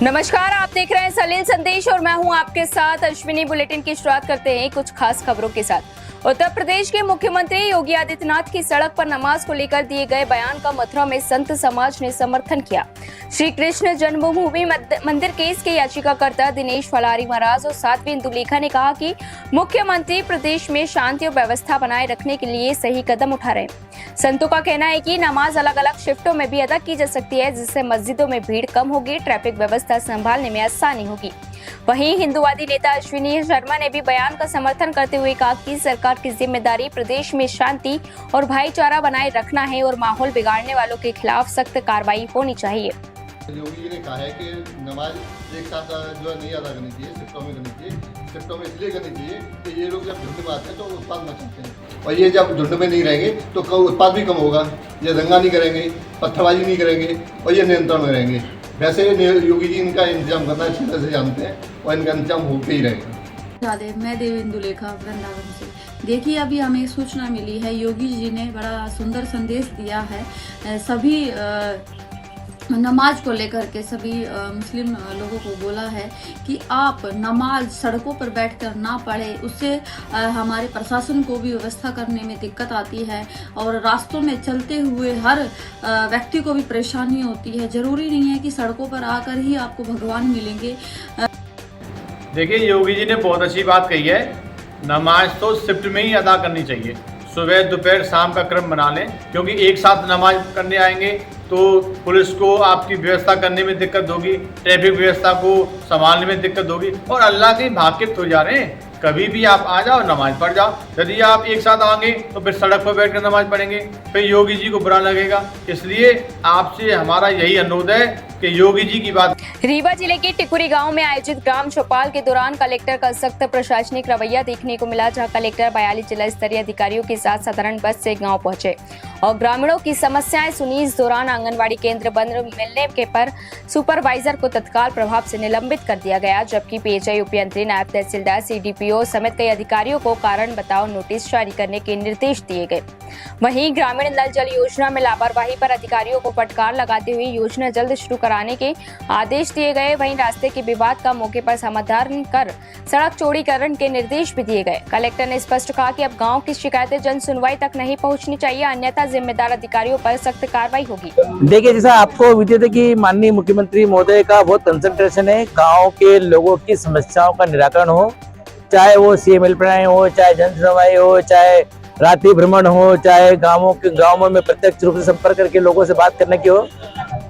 नमस्कार, आप देख रहे हैं सलील संदेश और मैं हूं आपके साथ अश्विनी। बुलेटिन की शुरुआत करते हैं कुछ खास खबरों के साथ। उत्तर प्रदेश के मुख्यमंत्री योगी आदित्यनाथ की सड़क पर नमाज को लेकर दिए गए बयान का मथुरा में संत समाज ने समर्थन किया। श्री कृष्ण जन्मभूमि मंदिर केस के याचिकाकर्ता दिनेश फलारी महाराज और साध्वी इंदुलेखा ने कहा कि मुख्यमंत्री प्रदेश में शांति और व्यवस्था बनाए रखने के लिए सही कदम उठा रहे हैं। संतों का कहना है कि नमाज अलग अलग शिफ्टों में भी अदा की जा सकती है, जिससे मस्जिदों में भीड़ कम होगी, ट्रैफिक व्यवस्था संभालने में आसानी होगी। वहीं हिंदूवादी नेता अश्विनी शर्मा ने भी बयान का समर्थन करते हुए कहा कि सरकार की जिम्मेदारी प्रदेश में शांति और भाईचारा बनाए रखना है और माहौल बिगाड़ने वालों के खिलाफ सख्त कार्रवाई होनी चाहिए। योगी जी ने कहा है कि नमाज एक साथ जो है नहीं अदा करनी चाहिए, शिफ्टों में करनी चाहिए। शिफ्टों में इसलिए करनी चाहिए कि ये लोग जब झुंड में आते हैं तो उत्पाद मचाते हैं, और ये जब झुंड में नहीं रहेंगे तो उत्पाद भी कम होगा। ये दंगा नहीं करेंगे, पत्थरबाजी नहीं करेंगे और ये नियंत्रण में रहेंगे। वैसे योगी जी इनका इंतजाम करना अच्छी तरह से जानते हैं और इनका इंतजाम होते ही रहेगा। मैं देवी इंदुलेखा वृंदावन से। देखिए, अभी हमें सूचना मिली है, योगी जी ने बड़ा सुंदर संदेश दिया है। सभी नमाज को लेकर के सभी मुस्लिम लोगों को बोला है कि आप नमाज सड़कों पर बैठकर ना पढ़े, उससे हमारे प्रशासन को भी व्यवस्था करने में दिक्कत आती है और रास्तों में चलते हुए हर व्यक्ति को भी परेशानी होती है। जरूरी नहीं है कि सड़कों पर आकर ही आपको भगवान मिलेंगे। देखिए, योगी जी ने बहुत अच्छी बात कही है। नमाज तो शिफ्ट में ही अदा करनी चाहिए, सुबह दोपहर शाम का क्रम बना लें, क्योंकि एक साथ नमाज करने आएंगे तो पुलिस को आपकी व्यवस्था करने में दिक्कत होगी, ट्रैफिक व्यवस्था को संभालने में दिक्कत होगी और अल्लाह के भाकित हो जा रहे हैं। कभी भी आप आ जाओ, नमाज पढ़ जाओ। यदि आप एक साथ आएंगे तो फिर सड़क पर बैठकर नमाज पढ़ेंगे, फिर योगी जी को बुरा लगेगा। इसलिए आपसे हमारा यही अनुरोध है कि योगी जी की बात। रीवा जिले के टिकुरी गांव में आयोजित ग्राम चौपाल के दौरान कलेक्टर का सख्त प्रशासनिक रवैया देखने को मिला, जहां कलेक्टर 42 जिला स्तरीय अधिकारियों के साथ साधारण बस से गांव पहुंचे और ग्रामीणों की समस्याएं सुनी। इस दौरान आंगनबाड़ी केंद्र बंद मिलने के पर सुपरवाइजर को तत्काल प्रभाव से निलंबित कर दिया गया, जबकि पीएचई उपयंत्री, नायब तहसीलदार, सीडीपीओ समेत कई अधिकारियों को कारण बताओ नोटिस जारी करने के निर्देश दिए गए। वहीं ग्रामीण नल जल योजना में लापरवाही पर अधिकारियों को फटकार लगाते हुए योजना जल्द शुरू कराने के आदेश दिए गए। वहीं रास्ते के विवाद का मौके पर समाधान कर सड़क चौड़ीकरण के निर्देश भी दिए गए। कलेक्टर ने स्पष्ट कहा कि अब गांव की शिकायतें जन सुनवाई तक नहीं पहुंचनी चाहिए, अन्यथा जिम्मेदार अधिकारियों पर सख्त कार्रवाई होगी। देखिए, जैसा आपको विदित है कि माननीय मुख्यमंत्री महोदय का बहुत कंसंट्रेशन है गांव के लोगों की समस्याओं का निराकरण हो, चाहे वो सीएम हेल्पलाइन हो, चाहे जन सुनवाई हो, चाहे रात्रि भ्रमण हो, चाहे गाँवों में प्रत्यक्ष रूप से संपर्क करके लोगों से बात करने की हो।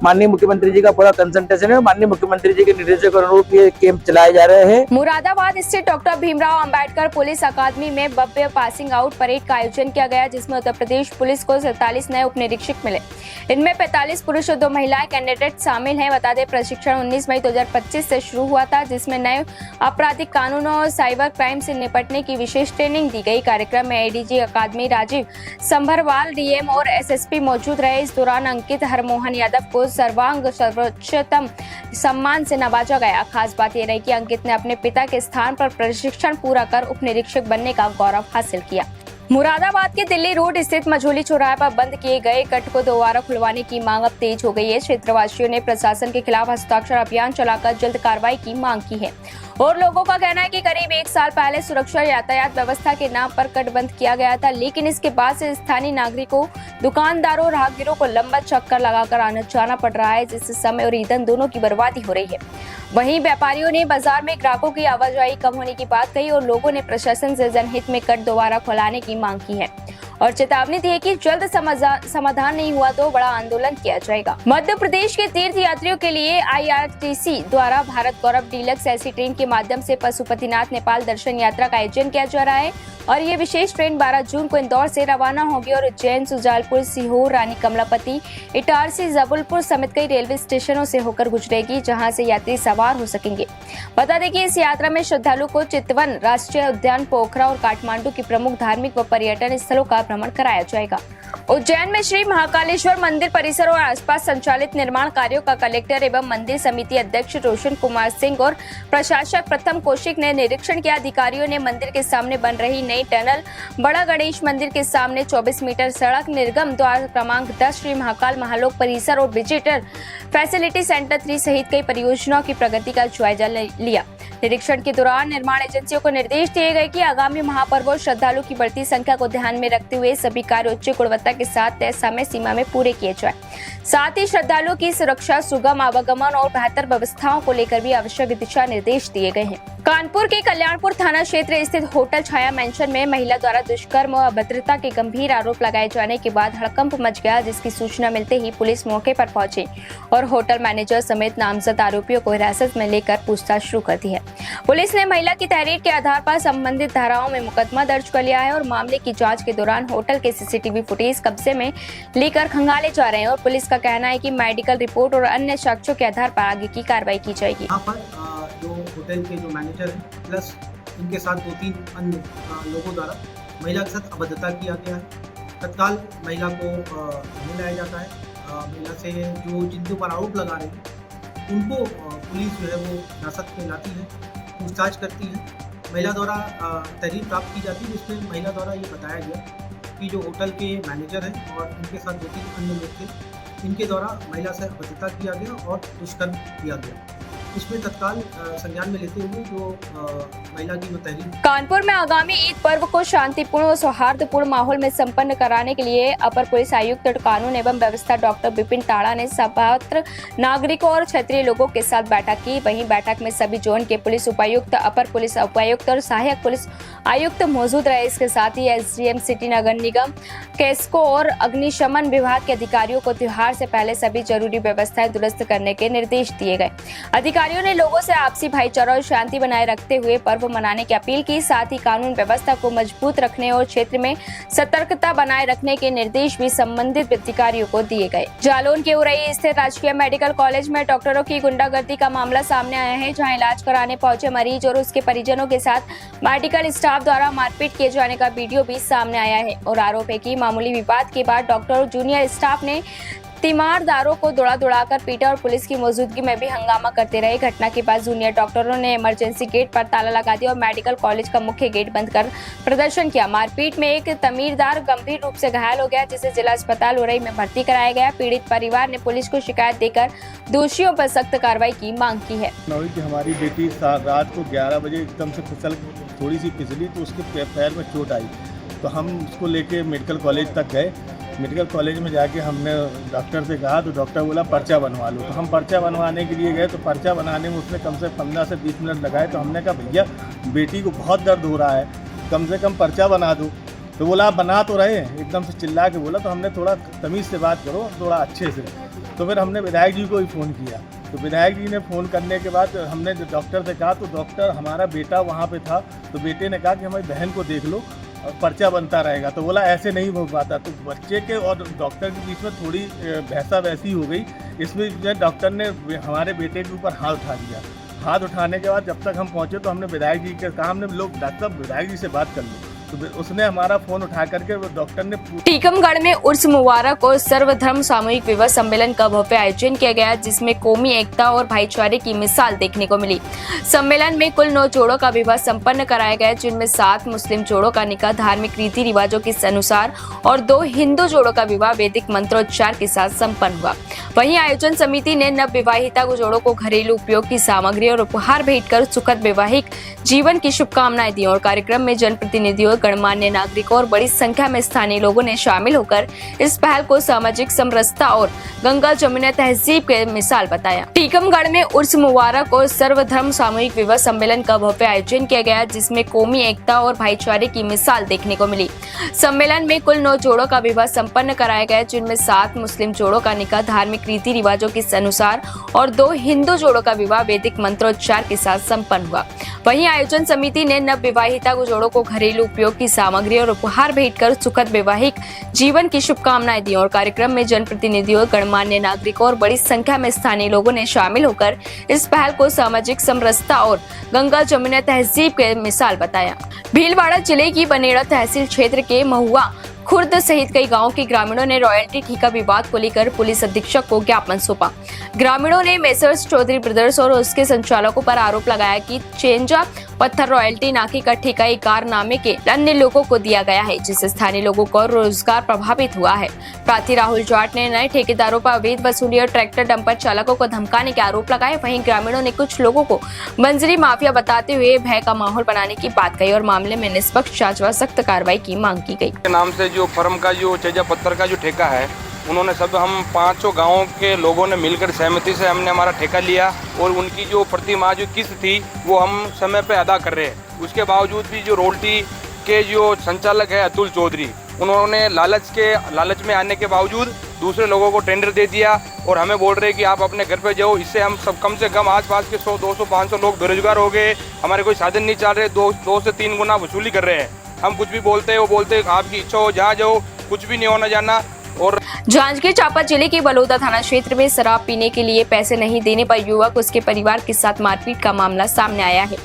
माननीय मुख्यमंत्री जी का पूरा कंसंट्रेशन है। माननीय मुख्यमंत्री जी के निर्देशों के अनुरूप ये कैंप चलाए जा रहे हैं। मुरादाबाद स्थित डॉक्टर भीमराव अंबेडकर पुलिस अकादमी में भव्य पासिंग आउट परेड का आयोजन किया गया, जिसमें उत्तर प्रदेश पुलिस को 47 नए उपनिरीक्षक मिले। इनमें 45 पुरुष और 2 महिलाएं कैंडिडेट शामिल हैं। बता दें, प्रशिक्षण 19 मई 2025 से शुरू हुआ था, जिसमें नए आपराधिक कानूनों और साइबर क्राइम से निपटने की विशेष ट्रेनिंग दी गई। कार्यक्रम में एडीजी अकादमी राजीव संभरवाल, डीएम और एसएसपी मौजूद रहे। इस दौरान अंकित हरमोहन यादव को सर्वांग सर्वोच्चतम सम्मान से नवाजा गया। खास बात यह रही कि अंकित ने अपने पिता के स्थान पर प्रशिक्षण पूरा कर उपनिरीक्षक बनने का गौरव हासिल किया। मुरादाबाद के दिल्ली रोड स्थित मझोली चौराहे पर बंद किए गए कट को दोबारा खुलवाने की मांग अब तेज हो गई है। क्षेत्रवासियों ने प्रशासन के खिलाफ हस्ताक्षर अभियान चलाकर जल्द कार्रवाई की मांग की है और लोगों का कहना है कि करीब 1 साल पहले सुरक्षा यातायात व्यवस्था के नाम पर कट बंद किया गया था, लेकिन इसके बाद से स्थानीय नागरिकों, दुकानदारों और राहगीरों को लंबा चक्कर लगाकर आना जाना पड़ रहा है, जिससे समय और ईंधन दोनों की बर्बादी हो रही है। वहीं व्यापारियों ने बाजार में ग्राहकों की आवाजाही कम होने की बात कही और लोगों ने प्रशासन से जनहित में कट दोबारा खुलाने की मांग की है और चेतावनी दी है कि जल्द समाधान नहीं हुआ तो बड़ा आंदोलन किया जाएगा। मध्य प्रदेश के तीर्थ यात्रियों के लिए आईआरसीटीसी द्वारा भारत गौरव डीलक्स ऐसी ट्रेन के माध्यम से पशुपतिनाथ नेपाल दर्शन यात्रा का आयोजन किया जा रहा है और ये विशेष ट्रेन 12 जून को इंदौर से रवाना होगी और उज्जैन, सुजालपुर, सीहोर, रानी कमलापति, इटारसी, जबलपुर समेत कई रेलवे स्टेशनों से होकर गुजरेगी, जहां से यात्री सवार हो सकेंगे। बता दें कि इस यात्रा में श्रद्धालु को चितवन राष्ट्रीय उद्यान, पोखरा और काठमांडू की प्रमुख धार्मिक व पर्यटन स्थलों का भ्रमण कराया जाएगा। उज्जैन में श्री महाकालेश्वर मंदिर परिसर और आसपास संचालित निर्माण कार्यों का कलेक्टर एवं मंदिर समिति अध्यक्ष रोशन कुमार सिंह और प्रशासक प्रथम कौशिक ने निरीक्षण किया। अधिकारियों ने मंदिर के सामने बन रही नई टनल, बड़ा गणेश मंदिर के सामने 24 मीटर सड़क, निर्गम द्वार क्रमांक 10, श्री महाकाल महालोक परिसर और विजिटर फैसिलिटी सेंटर 3 सहित कई परियोजनाओं की प्रगति का जायजा लिया। निरीक्षण के दौरान निर्माण एजेंसियों को निर्देश दिए गए कि आगामी महापर्व और श्रद्धालुओं की बढ़ती संख्या को ध्यान में रखते हुए सभी कार्य उच्च गुणवत्ता के साथ तय समय सीमा में पूरे किए जाए। साथ ही श्रद्धालुओं की सुरक्षा, सुगम आवागमन और बेहतर व्यवस्थाओं को लेकर भी आवश्यक दिशा निर्देश दिए गए हैं। कानपुर के कल्याणपुर थाना क्षेत्र स्थित होटल छाया मेंशन में महिला द्वारा दुष्कर्म और अभद्रता के गंभीर आरोप लगाए जाने के बाद हड़कंप मच गया, जिसकी सूचना मिलते ही पुलिस मौके पर पहुंची और होटल मैनेजर समेत नामजद आरोपियों को हिरासत में लेकर पूछताछ शुरू कर दी है। पुलिस ने महिला की तहरीर के आधार पर संबंधित धाराओं में मुकदमा दर्ज कर लिया है और मामले की जांच के दौरान होटल के सीसीटीवी फुटेज कब्जे में लेकर खंगाले जा रहे हैं और पुलिस का कहना है कि मेडिकल रिपोर्ट और अन्य साक्ष्यों के आधार पर आगे की कार्रवाई की जाएगी। यहाँ पर जो होटल के जो मैनेजर हैं प्लस इनके साथ 2-3 अन्य लोगों द्वारा महिला के साथ अभद्रता किया गया है। तत्काल महिला को थाने लाया जाता है। महिला से जो जिनके ऊपर आरोप लगा रहे हैं उनको पुलिस जो है वो हिरासत में लाती है, पूछताछ करती है। महिला द्वारा तहरीर प्राप्त की जाती है, जिसमें महिला द्वारा ये बताया गया कि जो होटल के मैनेजर हैं और उनके साथ 2-3 अन्य लोग थे, इनके द्वारा महिला से अभद्रता किया गया और दुष्कर्म किया गया। इसमें तत्काल संज्ञान में लेते हुए जो महिला की तहरीर। कानपुर में आगामी ईद पर्व को शांतिपूर्ण और सौहार्दपूर्ण माहौल में संपन्न कराने के लिए अपर पुलिस आयुक्त कानून एवं व्यवस्था डॉक्टर विपिन ताड़ा ने पात्र नागरिकों और क्षेत्रीय लोगों के साथ बैठक की। वहीं बैठक में सभी जोन के पुलिस उपायुक्त, अपर पुलिस उपायुक्त और सहायक पुलिस आयुक्त मौजूद रहे। इसके साथ ही एसडीएम सिटी नगर निगम, केस्को और अग्निशमन विभाग के अधिकारियों को त्योहार से पहले सभी जरूरी व्यवस्थाएं दुरुस्त करने के निर्देश दिए गए। अधिकारियों ने लोगों से आपसी भाईचारा और शांति बनाए रखते हुए पर्व मनाने की अपील की। साथ ही कानून व्यवस्था को मजबूत रखने और क्षेत्र में सतर्कता बनाए रखने के निर्देश भी संबंधित अधिकारियों को दिए गए। जालौन के उरई स्थित राजकीय मेडिकल कॉलेज में डॉक्टरों की गुंडागर्दी का मामला सामने आया है, जहां इलाज कराने पहुंचे मरीज और उसके परिजनों के साथ मेडिकल स्टाफ द्वारा मारपीट किए जाने का वीडियो भी सामने आया है और आरोप है कि मामूली विवाद के बाद डॉक्टर और जूनियर स्टाफ ने तीमारदारों को दौड़ा-दौड़ाकर पीटा और पुलिस की मौजूदगी में भी हंगामा करते रहे। घटना के बाद जूनियर डॉक्टरों ने इमरजेंसी गेट पर ताला लगा दिया और मेडिकल कॉलेज का मुख्य गेट बंद कर प्रदर्शन किया। मारपीट में एक तमीरदार गंभीर रूप से घायल हो गया, जिसे जिला अस्पताल उरई में भर्ती कराया गया। पीड़ित परिवार ने पुलिस को शिकायत देकर दोषियों पर सख्त कार्रवाई की मांग की है। हमारी बेटी रात को 11 बजे एकदम से फिसल थोड़ी सी फिसली तो उसके पैर में चोट आई, तो हम उसको लेके मेडिकल कॉलेज तक गए। मेडिकल कॉलेज में जाके हमने डॉक्टर से कहा तो डॉक्टर बोला पर्चा बनवा लो। तो हम पर्चा बनवाने के लिए गए तो पर्चा बनाने में उसने कम से 15 से 20 मिनट लगाए। तो हमने कहा भैया बेटी को बहुत दर्द हो रहा है, कम से कम पर्चा बना दो। तो बोला आप बना तो रहे हैं, एकदम से चिल्ला के बोला। तो हमने थोड़ा तमीज़ से बात करो, थोड़ा अच्छे से। तो फिर हमने विधायक जी को ही फ़ोन किया। तो विधायक जी ने फ़ोन करने के बाद हमने डॉक्टर से कहा, तो डॉक्टर हमारा बेटा वहाँ पे था, तो बेटे ने कहा कि हमारी बहन को देख लो और पर्चा बनता रहेगा। तो बोला ऐसे नहीं हो पाता। तो बच्चे के और डॉक्टर के बीच में थोड़ी बहसा बहसी हो गई। इसमें जो डॉक्टर ने हमारे बेटे के ऊपर हाथ उठा दिया। हाथ उठाने के बाद जब तक हम पहुँचे तो हमने विधायक जी के कहा, हमने लोग डॉक्टर साहब विधायक जी से बात कर लो। तो उसने हमारा फोन उठा करके डॉक्टर ने टीकमगढ़ में उर्स मुबारक और सर्वधर्म सामूहिक विवाह सम्मेलन का भव्य आयोजन किया गया, जिसमें कौमी एकता और भाईचारे की मिसाल देखने को मिली। सम्मेलन में कुल 9 जोड़ों का विवाह संपन्न कराया गया, जिनमें 7 मुस्लिम जोड़ों का निकाह धार्मिक रीति रिवाजों के अनुसार और 2 हिंदू जोड़ों का विवाह वैदिक मंत्रोच्चार के साथ संपन्न हुआ। वहीं आयोजन समिति ने नव विवाहिता जोड़ों को घरेलू उपयोग की सामग्री और उपहार भेंट कर सुखद वैवाहिक जीवन की शुभकामनाएं दी और कार्यक्रम में जनप्रतिनिधियों, गणमान्य नागरिकों और बड़ी संख्या में स्थानीय लोगों ने शामिल होकर इस पहल को सामाजिक समरसता और गंगा जमुना तहजीब के मिसाल बताया। टीकमगढ़ में उर्स मुबारक और सर्वधर्म सामूहिक विवाह सम्मेलन का भव्य आयोजन किया गया, जिसमें कौमी एकता और भाईचारे की मिसाल देखने को मिली। सम्मेलन में कुल 9 जोड़ों का विवाह संपन्न कराया गया, जिनमें 7 मुस्लिम जोड़ों का निकाह धार्मिक रीति रिवाजों के अनुसार और 2 हिंदू जोड़ों का विवाह वैदिक मंत्रोच्चार के साथ संपन्न हुआ। वहीं आयोजन समिति ने नव विवाहिता जोड़ों को घरेलू उपयोग की सामग्री और उपहार भेंट कर सुखद वैवाहिक जीवन की शुभकामनाएं दी और कार्यक्रम में जनप्रतिनिधियों, गणमान्य नागरिकों और बड़ी संख्या में स्थानीय लोगों ने शामिल होकर इस पहल को सामाजिक समरसता और गंगा जमुना तहजीब के मिसाल बताया। भीलवाड़ा जिले की बनेड़ा तहसील क्षेत्र के महुआ खुर्द सहित कई गांवों के ग्रामीणों ने रॉयल्टी ठेका विवाद को लेकर पुलिस अधीक्षक को ज्ञापन सौंपा। ग्रामीणों ने मेसर्स चौधरी ब्रदर्स और उसके संचालकों पर आरोप लगाया कि चेंजा पत्थर रॉयल्टी नाके का ठेका एक कारनामे के अन्य लोगों को दिया गया है, जिससे स्थानीय लोगों को रोजगार प्रभावित हुआ है। प्रार्थी राहुल जाट ने नए ठेकेदारों पर अवैध वसूली और ट्रैक्टर डंपर चालकों को धमकाने के आरोप लगाए। वहीं ग्रामीणों ने कुछ लोगों को बंजरी माफिया बताते हुए भय का माहौल बनाने की बात कही और मामले में निष्पक्ष जांच व सख्त कार्रवाई की मांग की गई। नाम से जो फर्म का जो चेजा पत्थर का जो ठेका है, उन्होंने सब हम 500 गांवों के लोगों ने मिलकर सहमति से हमने हमारा ठेका लिया और उनकी जो प्रति माह जो किस्त थी वो हम समय पे अदा कर रहे हैं। उसके बावजूद भी जो रोल्टी के जो संचालक है अतुल चौधरी, उन्होंने लालच में आने के बावजूद दूसरे लोगों को टेंडर दे दिया और हमें बोल रहे हैं कि आप अपने घर पे जाओ। इससे हम सब कम से कम आसपास के 100, 200, 500 लोग बेरोजगार हो गए। हमारे कोई साधन नहीं चल रहे, 2 से 3 गुना वसूली कर रहे हैं। हम कुछ भी बोलते हैं, वो बोलते हैं आपकी इच्छा हो जहाँ जाओ, कुछ भी नहीं होना जाना। और जांजगीर चांपा जिले के बलौदा थाना क्षेत्र में शराब पीने के लिए पैसे नहीं देने पर युवक उसके परिवार के साथ मारपीट का मामला सामने आया है।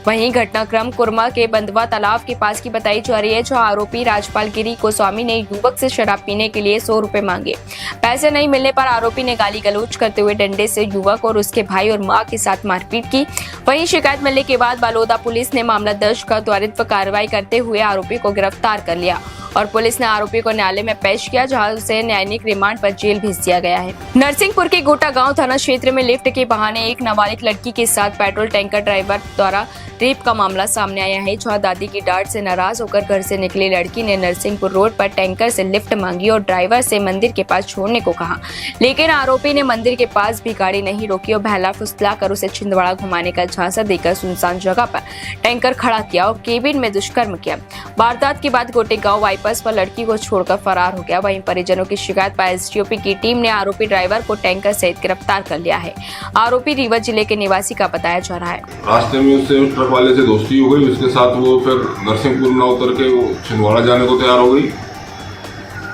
वहीं घटनाक्रम कुरमा के बंदवा तालाब के पास की बताई जा रही है, जहां आरोपी राजपाल गिरी गोस्वामी ने युवक से शराब पीने के लिए 100 रुपए मांगे। पैसे नहीं मिलने पर आरोपी ने गाली गलौज करते हुए डंडे से युवक और उसके भाई और मां के साथ मारपीट की। वहीं शिकायत मिलने के बाद बलौदा पुलिस ने मामला दर्ज कर त्वरित कार्रवाई करते हुए आरोपी को गिरफ्तार कर लिया और पुलिस ने आरोपी को न्यायालय में पेश किया, जहां उसे न्यायिक रिमांड पर जेल भेज दिया गया है। नरसिंहपुर के गोटा गांव थाना क्षेत्र में लिफ्ट के बहाने एक नाबालिग लड़की के साथ पेट्रोल टैंकर ड्राइवर द्वारा रेप का मामला सामने आया है, जहां दादी की डांट से नाराज होकर घर से निकली लड़की ने नरसिंहपुर रोड पर टैंकर से लिफ्ट मांगी और ड्राइवर से मंदिर के पास छोड़ने को कहा, लेकिन आरोपी ने मंदिर के पास भी गाड़ी नहीं रोकी और बहला फुसला कर उसे छिंदवाड़ा घुमाने का झांसा देकर सुनसान जगह पर टैंकर खड़ा किया और केबिन में दुष्कर्म किया। वारदात के बाद गोटे गाँव बाईपास पर लड़की को छोड़कर फरार हो गया। वहीं परिजनों की शिकायत पर एसडीओपी की टीम ने आरोपी ड्राइवर को टैंकर सहित गिरफ्तार कर लिया है। आरोपी रीवा जिले के निवासी का बताया जा रहा है। रास्ते में उससे ट्रक वाले से दोस्ती हो गई, उसके साथ वो फिर नरसिंहपुर में उतर के वो छिंदवाड़ा जाने को तैयार हो गई।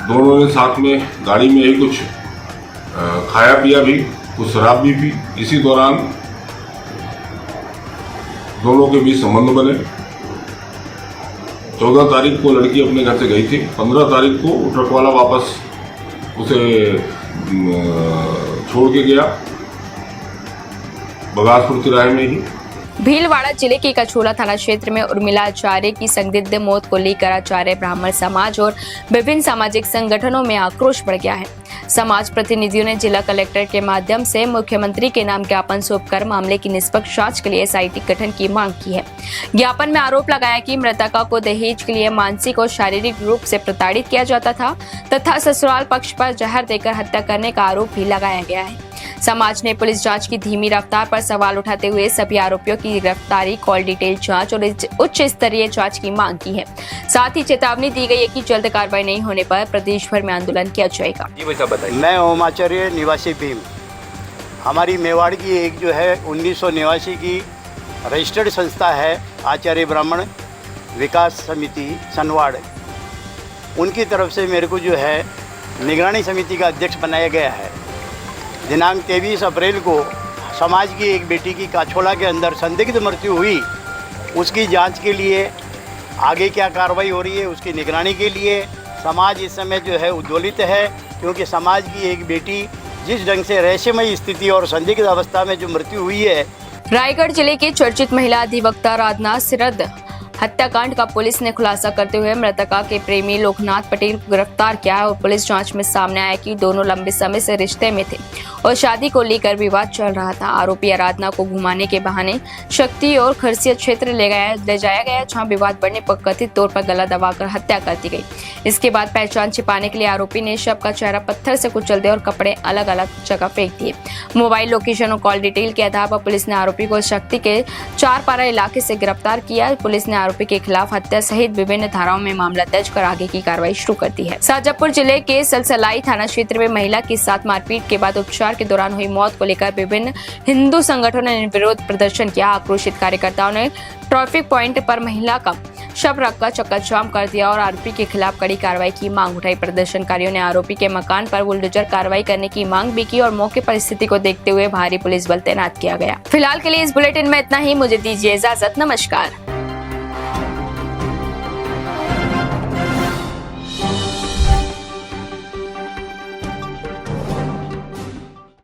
दोनों ने साथ में गाड़ी में ही कुछ खाया पिया भी, कुछ शराब भी पी। इसी दौरान दोनों के बीच संबंध बने। 14 तारीख को लड़की अपने घर से गई थी। 15 तारीख को ट्रक वाला वापस उसे छोड़ के गया बगासपुर तिराहे में ही। भीलवाड़ा जिले के कछोला थाना क्षेत्र में उर्मिला आचार्य की संदिग्ध मौत को लेकर आचार्य ब्राह्मण समाज और विभिन्न सामाजिक संगठनों में आक्रोश बढ़ गया है। समाज प्रतिनिधियों ने जिला कलेक्टर के माध्यम से मुख्यमंत्री के नाम ज्ञापन सौंपकर मामले की निष्पक्ष जांच के लिए एसआईटी गठन की मांग की है। ज्ञापन में आरोप लगाया कि मृतका को दहेज के लिए मानसिक और शारीरिक रूप से प्रताड़ित किया जाता था तथा ससुराल पक्ष पर जहर देकर हत्या करने का आरोप भी लगाया गया है। समाज ने पुलिस जांच की धीमी रफ्तार पर सवाल उठाते हुए सभी आरोपियों की गिरफ्तारी, कॉल डिटेल जांच और उच्च स्तरीय जांच की मांग की है। साथ ही चेतावनी दी गई है कि जल्द कार्रवाई नहीं होने पर प्रदेश भर में आंदोलन किया जाएगा। जी वैसा बताइए। मैं ओम आचार्य निवासी भीम। हमारी मेवाड़ की एक जो है 1989 की रजिस्टर्ड संस्था है आचार्य ब्राह्मण विकास समिति सनवाड़। उनकी तरफ से मेरे को जो है निगरानी समिति का अध्यक्ष बनाया गया है। दिनांक 23 अप्रैल को समाज की एक बेटी की काछोला के अंदर संदिग्ध मृत्यु हुई। उसकी जांच के लिए आगे क्या कार्रवाई हो रही है उसकी निगरानी के लिए समाज इस समय जो है उद्वेलित है, क्योंकि समाज की एक बेटी जिस ढंग से रहस्यमयी स्थिति और संदिग्ध अवस्था में जो मृत्यु हुई है। रायगढ़ जिले के चर्चित महिला अधिवक्ता राधना सिरद हत्याकांड का पुलिस ने खुलासा करते हुए मृतका के प्रेमी लोकनाथ पटेल को गिरफ्तार किया और पुलिस जांच में सामने आया कि दोनों लंबे समय से रिश्ते में थे और शादी को लेकर विवाद चल रहा था। आरोपी आराधना को घुमाने के बहाने शक्ति और खरसिया क्षेत्र ले जाया गया, जहां विवाद बढ़ने पर कथित तौर पर गला दबाकर हत्या कर दी गई। इसके बाद पहचान छिपाने के लिए आरोपी ने शव का चेहरा पत्थर से कुचल दिया और कपड़े अलग अलग जगह फेंक दिए। मोबाइल लोकेशन और कॉल डिटेल के आधार पर पुलिस ने आरोपी को शक्ति के चारपारा इलाके से गिरफ्तार किया। पुलिस ने आरोपी के खिलाफ हत्या सहित विभिन्न धाराओं में मामला दर्ज कर आगे की कार्रवाई शुरू कर दी है। शाहजहांपुर जिले के सलसलाई थाना क्षेत्र में महिला के साथ मारपीट के बाद उपचार के दौरान हुई मौत को लेकर विभिन्न हिंदू संगठनों ने विरोध प्रदर्शन किया। आक्रोशित कार्यकर्ताओं ने ट्रैफिक पॉइंट पर महिला का शव रखकर चक्काजाम कर दिया और आरोपी के खिलाफ कड़ी कार्रवाई की मांग उठाई। प्रदर्शनकारियों ने आरोपी के मकान पर बुलडोजर कार्रवाई करने की मांग भी की और मौके पर स्थिति को देखते हुए भारी पुलिस बल तैनात किया गया। फिलहाल के लिए इस बुलेटिन में इतना ही। मुझे दीजिए इजाजत। नमस्कार।